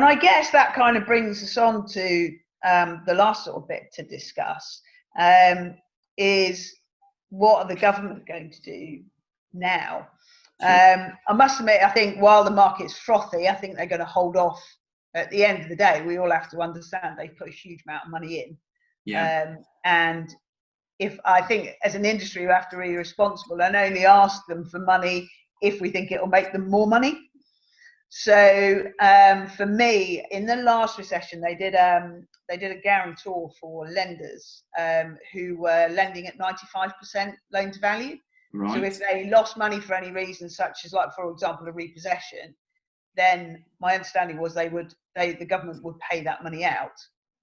And I guess that kind of brings us on to the last sort of bit to discuss, is what are the government going to do now? Sure. I must admit, I think while the market's frothy, I think they're going to hold off. At the end of the day, we all have to understand they've put a huge amount of money in. Yeah. And if I think as an industry, we have to be responsible and only ask them for money if we think it will make them more money. So for me, in the last recession, they did a guarantor for lenders who were lending at 95% loan to value. Right. So if they lost money for any reason, such as, like, for example, a repossession, then my understanding was the government would pay that money out,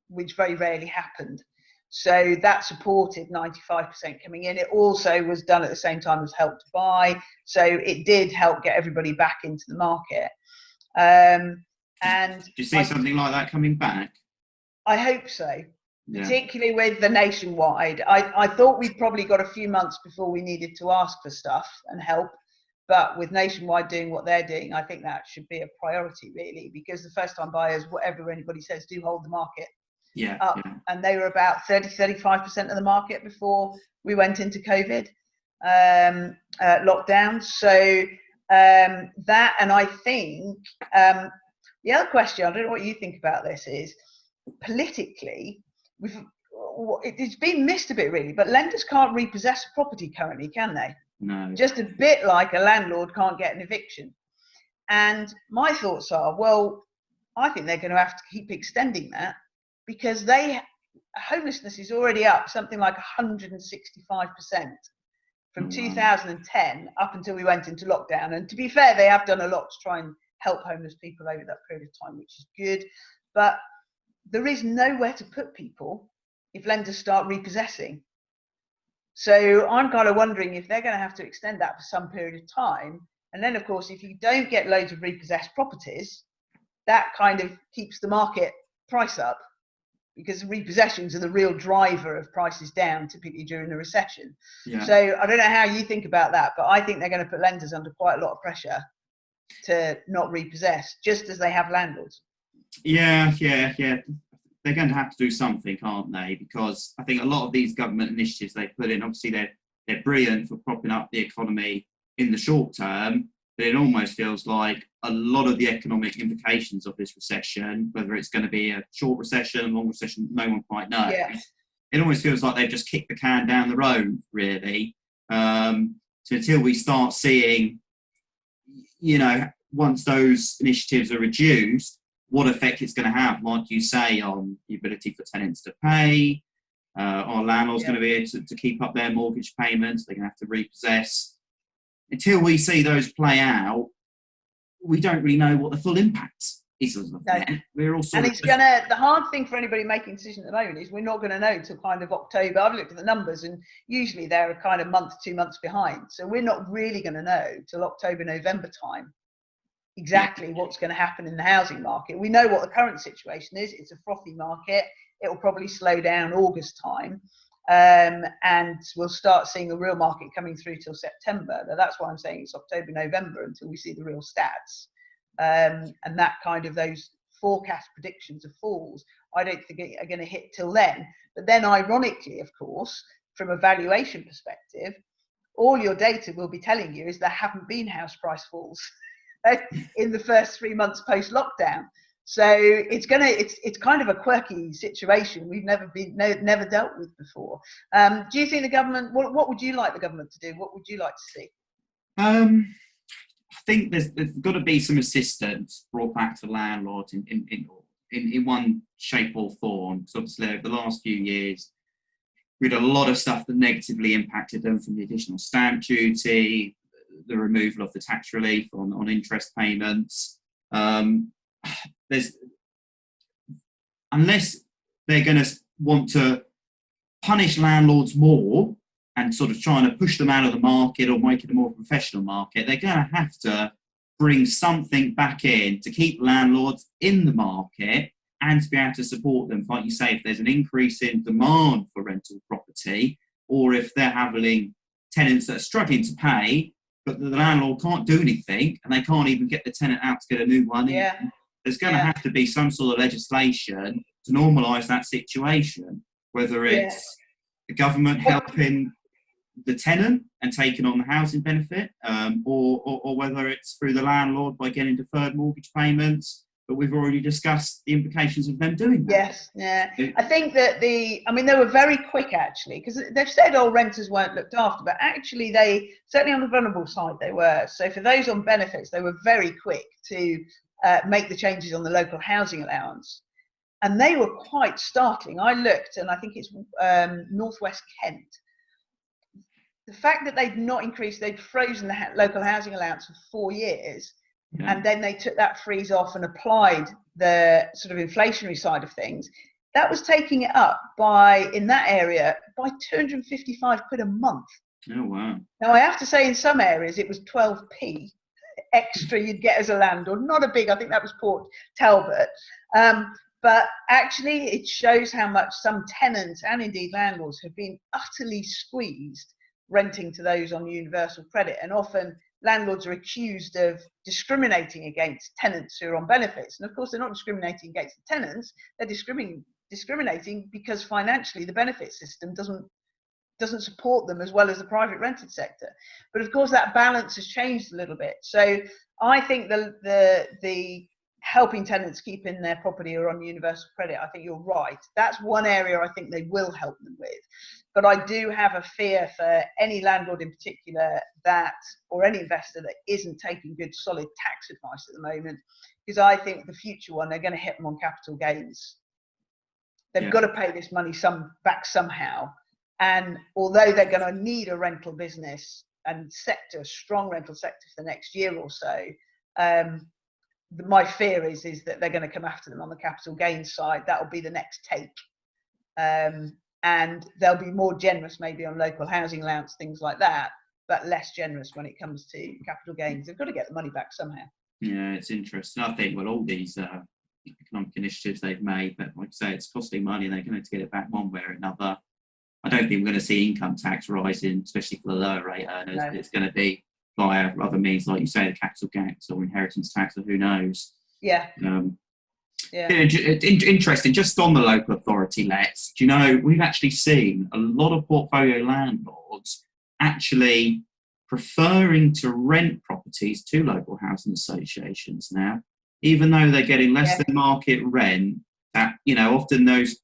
which very rarely happened. So that supported 95% coming in. It also was done at the same time as Help to Buy, so it did help get everybody back into the market. And do you see something like that coming back? I hope so. Yeah. Particularly with the Nationwide. I thought we'd probably got a few months before we needed to ask for stuff and help. But with Nationwide doing what they're doing, I think that should be a priority, really, because the first-time buyers, whatever anybody says, do hold the market up. Yeah. And they were about 30-35% of the market before we went into COVID lockdown. So that, and I think the other question, I don't know what you think about this, is politically, it's been missed a bit, really, but lenders can't repossess a property currently, can they? No. Just a bit like a landlord can't get an eviction. And my thoughts are, well, I think they're going to have to keep extending that, because homelessness is already up something like 165% from 2010 up until we went into lockdown. And to be fair, they have done a lot to try and help homeless people over that period of time, which is good. But there is nowhere to put people if lenders start repossessing. So I'm kind of wondering if they're going to have to extend that for some period of time. And then, of course, if you don't get loads of repossessed properties, that kind of keeps the market price up, because repossessions are the real driver of prices down, typically during a recession. Yeah. So I don't know how you think about that, but I think they're going to put lenders under quite a lot of pressure to not repossess, just as they have landlords. Yeah. They're going to have to do something, aren't they? Because I think a lot of these government initiatives they put in, obviously they're brilliant for propping up the economy in the short term, but it almost feels like a lot of the economic implications of this recession, whether it's going to be a short recession, a long recession, no one quite knows. Yeah. It almost feels like they've just kicked the can down the road, really. So until we start seeing, once those initiatives are reduced, what effect it's going to have, like you say, on the ability for tenants to pay, are landlords going to be able to keep up their mortgage payments, they're going to have to repossess. Until we see those play out, we don't really know what the full impact is of that. We're all sort and it's the hard thing for anybody making a decision at the moment is we're not going to know till kind of October. I've looked at the numbers, and usually they're a kind of month, 2 months behind. So we're not really going to know till October, November time exactly what's going to happen in the housing market. We know what the current situation is. It's a frothy market. It will probably slow down August time. And we'll start seeing the real market coming through till September. Now, that's why I'm saying it's October, November until we see the real stats. And that kind of those forecast predictions of falls, I don't think are going to hit till then. But then ironically, of course, from a valuation perspective, all your data will be telling you is there haven't been house price falls in the first 3 months post lockdown. So it's kind of a quirky situation we've never dealt with before. Do you think the government? What would you like the government to do? What would you like to see? I think there's got to be some assistance brought back to landlords in one shape or form. Because obviously over the last few years, we had a lot of stuff that negatively impacted them, from the additional stamp duty, the removal of the tax relief on interest payments. Unless they're going to want to punish landlords more and sort of trying to push them out of the market or make it a more professional market, they're going to have to bring something back in to keep landlords in the market and to be able to support them. Like you say, if there's an increase in demand for rental property, or if they're having tenants that are struggling to pay, but the landlord can't do anything and they can't even get the tenant out to get a new one, then there's going to have to be some sort of legislation to normalise that situation, whether it's the government helping the tenant and taking on the housing benefit, or whether it's through the landlord by getting deferred mortgage payments. But we've already discussed the implications of them doing that. Yes, yeah. I think that they were very quick actually, because they've said, oh, renters weren't looked after, but actually they, certainly on the vulnerable side, they were. So for those on benefits, they were very quick to make the changes on the local housing allowance. And they were quite startling. I looked, and I think it's Northwest Kent. The fact that they'd not increased, they'd frozen the local housing allowance for 4 years, and then they took that freeze off and applied the sort of inflationary side of things, that was taking it up by, in that area, by 255 quid a month. Oh, wow. Now, I have to say, in some areas, it was 12p extra you'd get as a landlord. Not a big, I think that was Port Talbot. But actually, it shows how much some tenants and indeed landlords have been utterly squeezed renting to those on universal credit. And often landlords are accused of discriminating against tenants who are on benefits. And of course, they're not discriminating against the tenants, they're discriminating because financially the benefit system doesn't support them as well as the private rented sector. But of course, that balance has changed a little bit. So I think the helping tenants keep in their property or on universal credit, I think you're right. That's one area I think they will help them with. But I do have a fear for any landlord in particular or any investor that isn't taking good, solid tax advice at the moment, because I think the future one, they're going to hit them on capital gains. They've got to pay this money back somehow. And although they're going to need a rental business and sector, strong rental sector for the next year or so, my fear is that they're going to come after them on the capital gains side. That will be the next take. And they'll be more generous maybe on local housing allowance, things like that, but less generous when it comes to capital gains. They've got to get the money back somehow. Yeah, it's interesting. I think, all these economic initiatives they've made, but like I say, it's costing money and they're going to get it back one way or another. I don't think we're going to see income tax rising, especially for the lower rate earners. No. It's going to be via other means, like you say, the capital gains or inheritance tax, or who knows. Yeah. Interesting. Just on the local authority lets, we've actually seen a lot of portfolio landlords actually preferring to rent properties to local housing associations now, even though they're getting less than market rent. That often those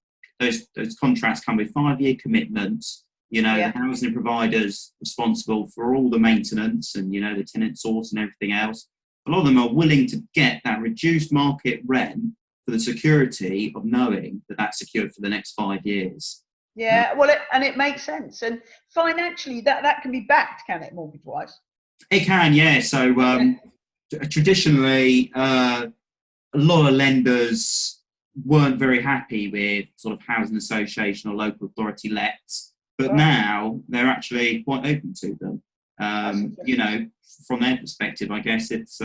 contracts come with 5-year commitments. The housing providers responsible for all the maintenance and the tenant source and everything else. A lot of them are willing to get that reduced market rent for the security of knowing that that's secured for the next 5 years. Yeah, it makes sense. And financially, that can be backed, can it, mortgage-wise? It can, yeah. So traditionally, a lot of lenders weren't very happy with sort of housing association or local authority lets, but now they're actually quite open to them. From their perspective, I guess it's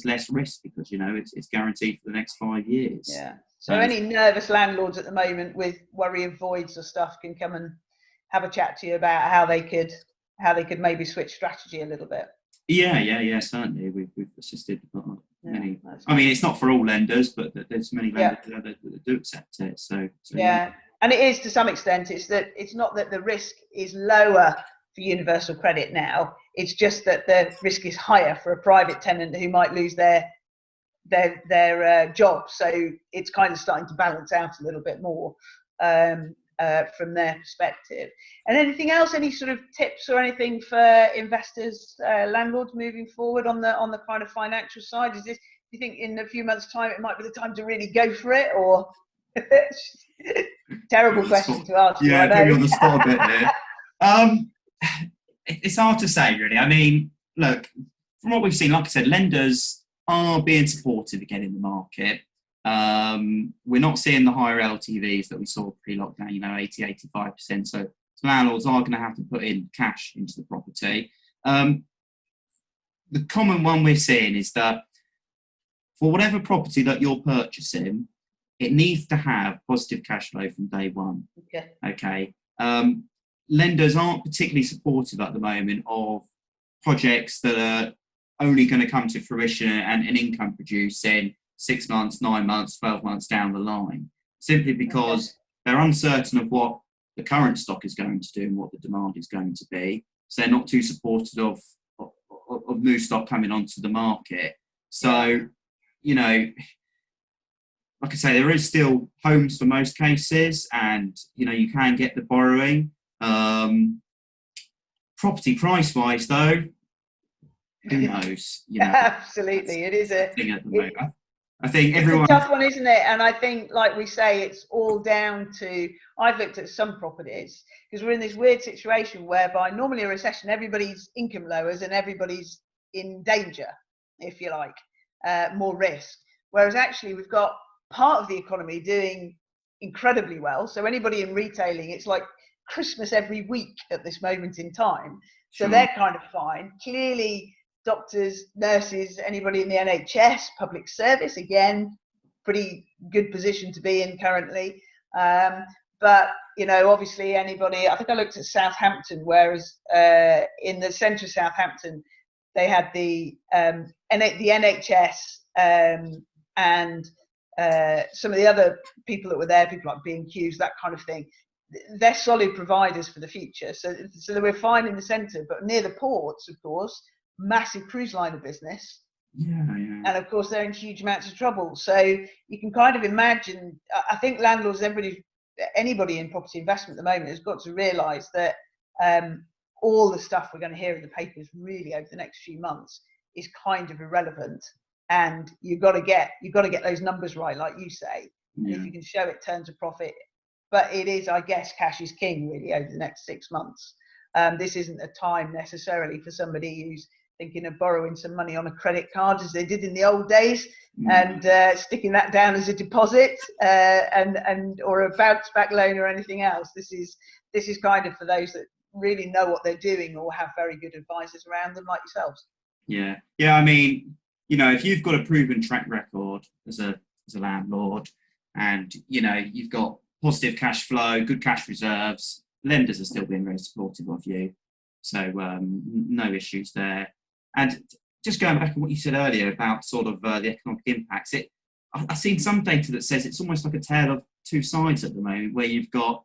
less risk because it's guaranteed for the next 5 years. Yeah. So any nervous landlords at the moment with worry of voids or stuff can come and have a chat to you about how they could maybe switch strategy a little bit. Yeah, certainly. We've assisted many. I mean, it's not for all lenders, but there's many lenders that do accept it. So yeah, and it is to some extent. It's not that the risk is lower for universal credit now. It's just that the risk is higher for a private tenant who might lose their job. So it's kind of starting to balance out a little bit more from their perspective. And anything else? Any sort of tips or anything for investors, landlords moving forward on the kind of financial side? Do you think in a few months' time it might be the time to really go for it, or terrible question to ask? Yeah, put me on the spot a bit here. It's hard to say, really. I mean, look, from what we've seen, like I said, lenders are being supportive again in the market. We're not seeing the higher LTVs that we saw pre-lockdown, 80, 85%. So landlords are going to have to put in cash into the property. The common one we're seeing is that for whatever property that you're purchasing, it needs to have positive cash flow from day one. Okay. Lenders aren't particularly supportive at the moment of projects that are only going to come to fruition and income producing 6 months, 9 months, 12 months down the line, simply because they're uncertain of what the current stock is going to do and what the demand is going to be. So they're not too supportive of new stock coming onto the market. So, you know, like I say, there is still homes for most cases, and you know, you can get the borrowing. Property price wise, though, who knows? You know, Absolutely, it is a thing at the moment. I think it's a tough one, isn't it? And I think, like we say, it's all down to, I've looked at some properties, because we're in this weird situation whereby normally a recession, everybody's income lowers and everybody's in danger, if you like, more risk. Whereas actually we've got part of the economy doing incredibly well. So anybody in retailing, it's like Christmas every week at this moment in time. So they're kind of fine. Clearly, doctors, nurses, anybody in the NHS, public service, again, pretty good position to be in currently. But, you know, obviously anybody, I think I looked at Southampton, whereas in the centre of Southampton, they had the NHS and some of the other people that were there, people like B&Qs, that kind of thing. They're solid providers for the future. So they were fine in the centre, but near the ports, of course, massive cruise liner business. And of course, they're in huge amounts of trouble. So you can kind of imagine, I think landlords, anybody in property investment at the moment has got to realise that all the stuff we're going to hear in the papers really over the next few months is kind of irrelevant. And you've got to get those numbers right, like you say. And if you can show it turns a profit, but it is, I guess, cash is king really over the next 6 months. This isn't a time necessarily for somebody who's thinking of borrowing some money on a credit card as they did in the old days, and sticking that down as a deposit and or a bounce back loan or anything else. This is kind of for those that really know what they're doing or have very good advisors around them like yourselves. I mean, you know, if you've got a proven track record as a landlord, and you know you've got positive cash flow, good cash reserves, lenders are still being very supportive of you. So no issues there. And just going back on what you said earlier about sort of the economic impacts, I've seen some data that says it's almost like a tale of two sides at the moment, where you've got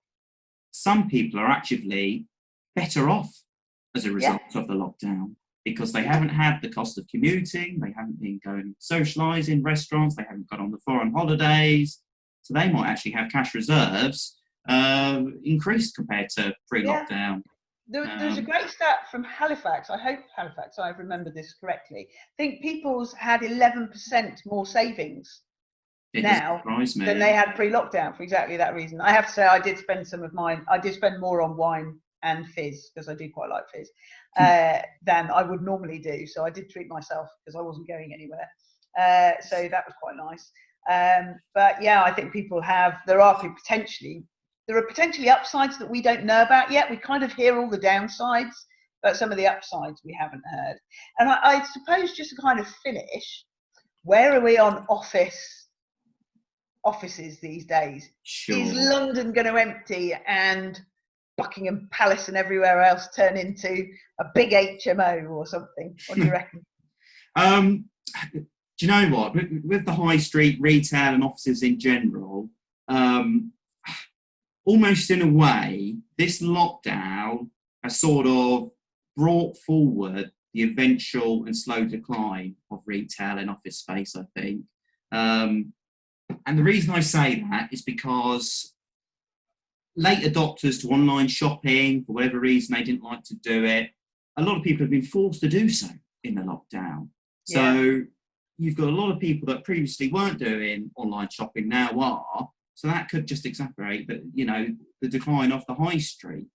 some people are actually better off as a result of the lockdown, because they haven't had the cost of commuting, they haven't been going socialising, restaurants, they haven't gone on the foreign holidays, so they might actually have cash reserves increased compared to pre-lockdown. There's a great stat from Halifax. I hope Halifax, I remember this correctly. I think people's had 11% more savings now than they had pre-lockdown for exactly that reason. I have to say, I did spend some of mine. I did spend more on wine and fizz, because I do quite like fizz, than I would normally do. So I did treat myself because I wasn't going anywhere. So that was quite nice. But yeah, I think there are potentially upsides that we don't know about yet. We kind of hear all the downsides, but some of the upsides we haven't heard. And I suppose, just to kind of finish, where are we on offices these days? Sure. Is London going to empty and Buckingham Palace and everywhere else turn into a big HMO or something? What do you reckon? Do you know what? With the high street retail and offices in general, almost in a way, this lockdown has sort of brought forward the eventual and slow decline of retail and office space, I think. And the reason I say that is because late adopters to online shopping, for whatever reason they didn't like to do it, a lot of people have been forced to do so in the lockdown. So you've got a lot of people that previously weren't doing online shopping now are. So that could just exacerbate the decline of the high street.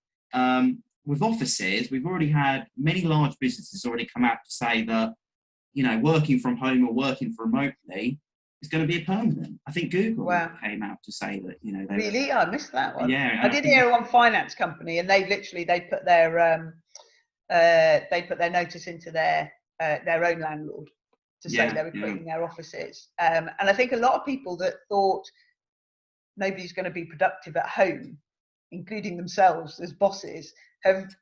With offices, we've already had many large businesses already come out to say that, you know, working from home or working remotely is going to be a permanent. I think Google came out to say that, you know. Really? I missed that one. Yeah. I did hear one finance company, and they put their notice into their own landlord to say they were quitting their offices. And I think a lot of people that thought nobody's going to be productive at home including themselves as bosses,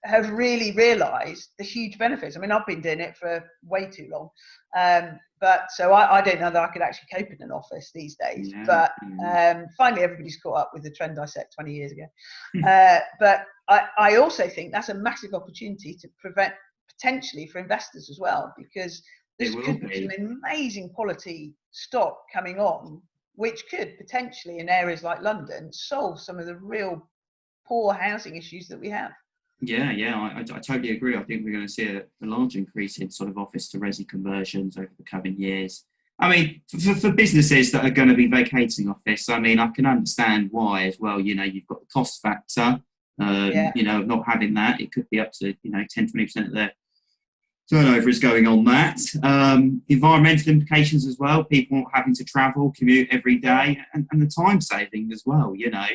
have really realised the huge benefits. I mean, I've been doing it for way too long, but so I don't know that I could actually cope in an office these days. Yeah, but finally, everybody's caught up with the trend I set 20 years ago. But I also think that's a massive opportunity to prevent potentially for investors as well, because there could be some amazing quality stock coming on, which could potentially, in areas like London, solve some of the real poor housing issues that we have. Yeah, I totally agree. I think we're going to see a large increase in sort of office to resi conversions over the coming years. I mean, for businesses that are going to be vacating office, I mean, I can understand why as well. You know, you've got the cost factor, you know, of not having that. It could be up to, you know, 10-20% of their turnover is going on that. Environmental implications as well, people not having to travel, commute every day, and the time saving as well, you know,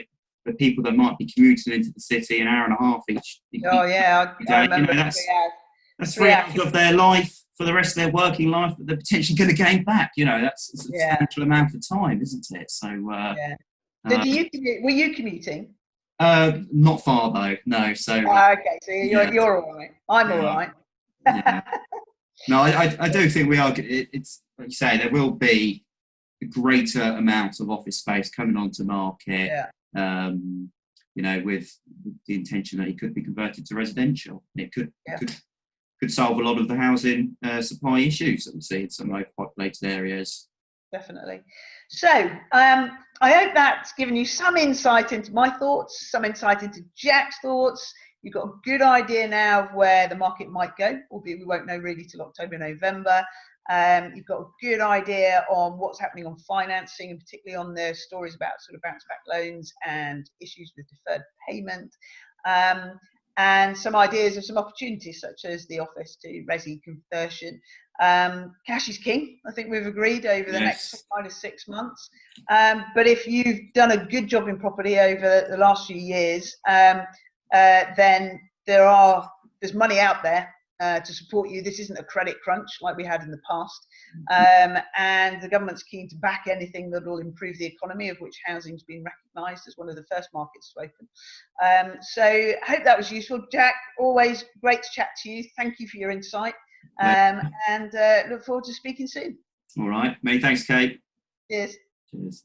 for people that might be commuting into the city an hour and a half each day. I remember, you know, that's 3 hours of their life for the rest of their working life that they're potentially going to gain back. You know, that's a substantial amount of time, isn't it? So, so do you commute? Were you commuting? Not far though, no. So okay, so you're all right. I'm all right. Yeah. No, I do think we are. It's like you say, there will be a greater amount of office space coming onto market. You know, with the intention that it could be converted to residential. It could solve a lot of the housing supply issues that we see in some overpopulated areas. Definitely. So I hope that's given you some insight into my thoughts, some insight into Jack's thoughts. You've got a good idea now of where the market might go, albeit we won't know really till October, November. You've got a good idea on what's happening on financing, and particularly on the stories about sort of bounce back loans and issues with deferred payment. And some ideas of some opportunities, such as the office to resi conversion. Cash is king, I think we've agreed, over the next 5 to 6 months. But if you've done a good job in property over the last few years, then there's money out there to support you. This isn't a credit crunch like we had in the past. And the government's keen to back anything that will improve the economy, of which housing's been recognised as one of the first markets to open. So I hope that was useful. Jack, always great to chat to you. Thank you for your insight. And look forward to speaking soon. All right. Many thanks, Kate. Cheers. Cheers.